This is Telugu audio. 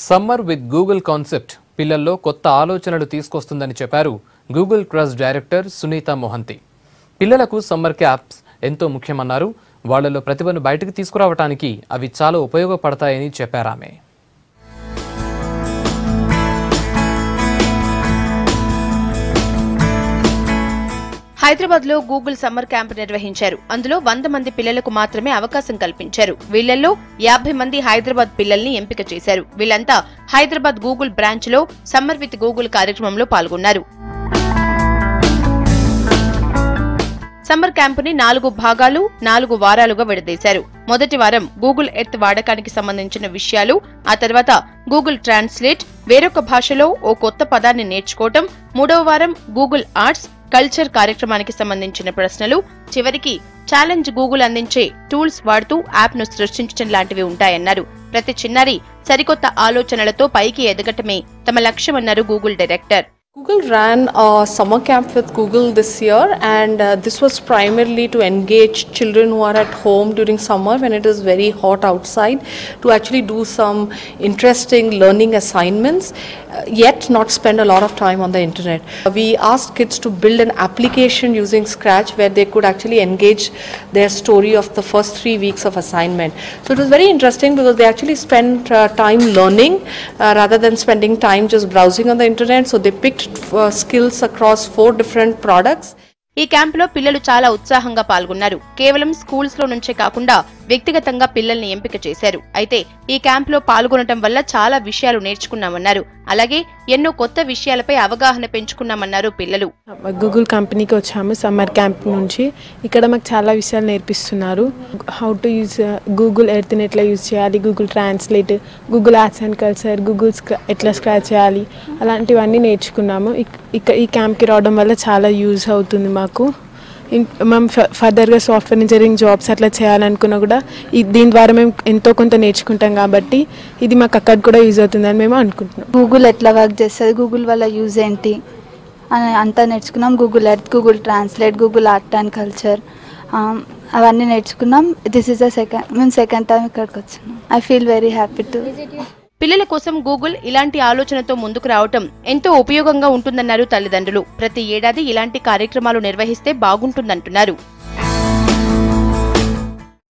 సమ్మర్ విత్ గూగుల్ కాన్సెప్ట్ పిల్లల్లో కొత్త ఆలోచనలు తీసుకొస్తుందని చెప్పారు Google trust director Sunita Mohanty. పిల్లలకు సమ్మర్ క్యాంప్స్ ఎంతో ముఖ్యమన్నారు. వాళ్లలో ప్రతిభను బయటకు తీసుకురావడానికి అవి చాలా ఉపయోగపడతాయని చెప్పారామె. హైదరాబాద్ లో గూగుల్ సమ్మర్ క్యాంప్ నిర్వహించారు. అందులో 100 మంది పిల్లలకు మాత్రమే అవకాశం కల్పించారు. వీళ్లలో 50 మంది హైదరాబాద్ పిల్లల్ని ఎంపిక చేశారు. వీళ్లంతా హైదరాబాద్ గూగుల్ బ్రాంచ్ లో సమ్మర్ విత్ గూగుల్ కార్యక్రమంలో పాల్గొన్నారు. సమ్మర్ క్యాంపుని 4 భాగాలు 4 వారాలుగా విడదీశారు. మొదటి వారం గూగుల్ ఎర్త్ వాడకానికి సంబంధించిన విషయాలు, ఆ తర్వాత గూగుల్ ట్రాన్స్లేట్, వేరొక భాషలో ఓ కొత్త పదాన్ని నేర్చుకోవటం, మూడవ వారం గూగుల్ ఆర్ట్స్ కల్చర్ కార్యక్రమానికి సంబంధించిన ప్రశ్నలు, చివరికి ఛాలెంజ్ గూగుల్ అందించే టూల్స్ వాడుతూ యాప్ ను సృష్టించడం లాంటివి ఉంటాయన్నారు. ప్రతి చిన్నారి సరికొత్త ఆలోచనలతో పైకి ఎదగటమే తమ లక్ష్యమన్నారు Google director. Google ran a summer camp with Google this year, and this was primarily to engage children who are at home during summer when it is very hot outside to actually do some interesting learning assignments, yet not spend a lot of time on the internet. We asked kids to build an application using Scratch where they could actually engage their story of the first 3 weeks of assignment. So it was very interesting because they actually spent time learning rather than spending time just browsing on the internet. So they picked skills across 4 different products. ఈ క్యాంపులో పిల్లలు చాలా ఉత్సాహంగా పాల్గొన్నారు. కేవలం స్కూల్స్ లో నుంచే కాకుండా వ్యక్తిగతంగా పిల్లల్ని ఎంపిక చేశారు. అయితే ఈ క్యాంపులో పాల్గొనటం వల్ల చాలా విషయాలు నేర్చుకున్నామన్నారు. అలాగే ఎన్నో కొత్త విషయాలపై అవగాహన పెంచుకున్నామన్నారు పిల్లలు. గూగుల్ కంపెనీకి వచ్చాము సమ్మర్ క్యాంప్ నుంచి. ఇక్కడ మాకు చాలా విషయాలు నేర్పిస్తున్నారు. హౌ టు యూజ్ గూగుల్ ఎర్త్ని ఎట్లా యూజ్ చేయాలి, Google translate, Google arts and culture, Google ఎట్లా స్క్రాచ్ చేయాలి, అలాంటివన్నీ నేర్చుకున్నాము. ఈ క్యాంప్కి రావడం వల్ల చాలా యూజ్ అవుతుంది మాకు. మేము ఫర్దర్గా సాఫ్ట్వేర్ ఇంజనీరింగ్ జాబ్స్ అట్లా చేయాలనుకున్నా కూడా దీని ద్వారా మేము ఎంతో కొంత నేర్చుకుంటాం కాబట్టి ఇది మాకు అక్కడ కూడా యూజ్ అవుతుందని మేము అనుకుంటున్నాం. గూగుల్ ఎట్లా వర్క్ చేస్తుంది, గూగుల్ వల్ల యూజ్ ఏంటి అని అంతా నేర్చుకున్నాం. Google earth, Google translate, Google art and culture అవన్నీ నేర్చుకున్నాం. దిస్ ఈజ్ మేము సెకండ్ టైం ఇక్కడికి వచ్చినాం. I feel very happy to. పిల్లల కోసం గూగుల్ ఇలాంటి ఆలోచనతో ముందుకు రావటం ఎంతో ఉపయోగంగా ఉంటుందన్నారు తల్లిదండ్రులు. ప్రతి ఏడాది ఇలాంటి కార్యక్రమాలు నిర్వహిస్తే బాగుంటుందంటున్నారు.